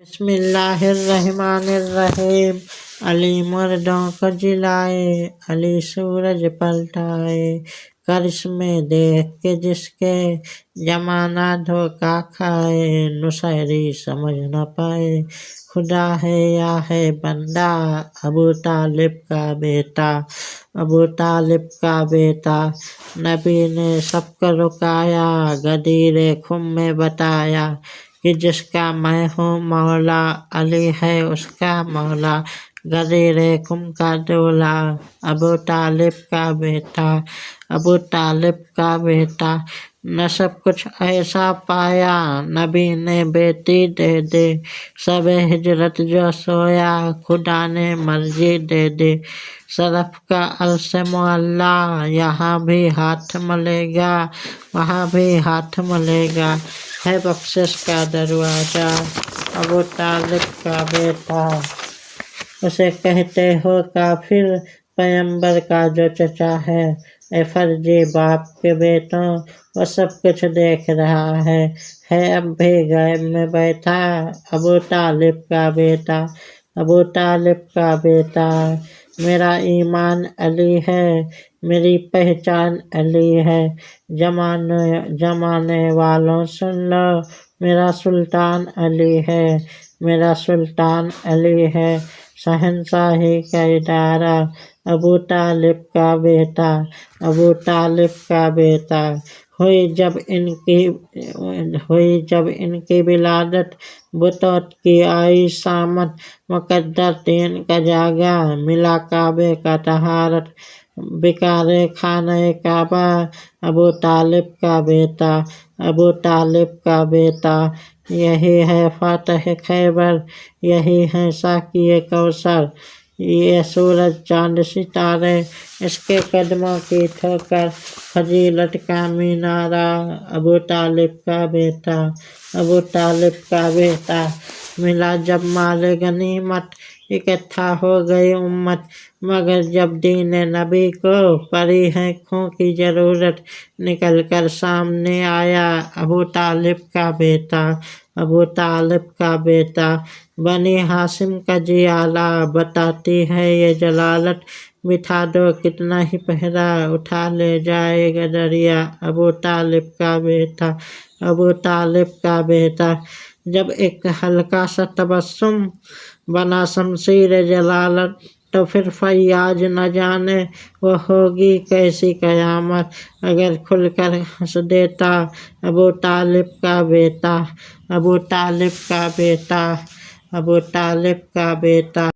बिस्मिल्लाहिर्रहमानिर्रहीम। अली मर्दों को जिलाए, अली सूरज पलटाए, करिश्मे देख के जिसके जमाना धोखा खाए। नुसैरी समझ न पाए खुदा है या है बंदा, अबू तालिब का बेटा, अबू तालिब का बेटा। नबी ने सबको रुकाया, गदीरे खुम में बताया कि जिसका मैं हूँ मौला, अली है उसका मौला, गदीरे खुम का दूल्हा, अबू तालिब का बेटा, अबू तालिब का बेटा। न सब कुछ ऐसा पाया, नबी ने बेटी दे दी, सब हिजरत जो सोया, खुदा ने मर्जी दे दी। सरफ का अर्श मुअल्ला, यहाँ भी हाथ मलेगा, वहाँ भी हाथ मलेगा, है बख्शिश का दरवाजा, अबू तालिब का बेटा। उसे कहते हो काफिर, पैगंबर का जो चचा है, ए फर्जी बाप के बेटों, वो सब कुछ देख रहा है अब भी गैब में बैठा, अबू तालिब का बेटा, अबू तालिब का बेटा। मेरा ईमान अली है, मेरी पहचान अली है, जमाने वालों सुन लो, मेरा सुल्तान अली है, मेरा सुल्तान अली है। शहंशाही का इदारा, अबू तालिब का बेटा, अबू तालिब का बेटा। हुई जब इनकी विलादत, बुतौत की आई शामत, मुकद्दर दीन का जागा, मिला काबे का तहारत, बिकारे खाने काबा, अबू तालिब का बेटा, अबू तालिब का बेटा। यही है फातह खैबर, यही है साक़िए कौसर, ये सूरज चांद सितारे, इसके कदमों की ठोकर, फजीलत का मीनारा, अबू तालिब का बेटा, अबू तालिब का बेटा। मिला जब माल गनीमत, इकट्ठा हो गई उम्मत, मगर जब दीन नबी को पड़ी है खून की ज़रूरत, निकल कर सामने आया अबू तालिब का बेटा, अबू तालिब का बेटा। बनी हाशिम का जियाला, बताती है ये जलालत, बिठा दो कितना ही पहरा, उठा ले जाएगा दरिया, अबू तालिब का बेटा, अबू तालिब का बेटा। जब एक हल्का सा तबस्सुम बना शमशीर जलालत, तो फिर फैयाज न जाने वो होगी कैसी कयामत, अगर खुलकर हंस देता अबू तालिब का बेटा, अबू तालिब का बेटा, अबू तालिब का बेटा।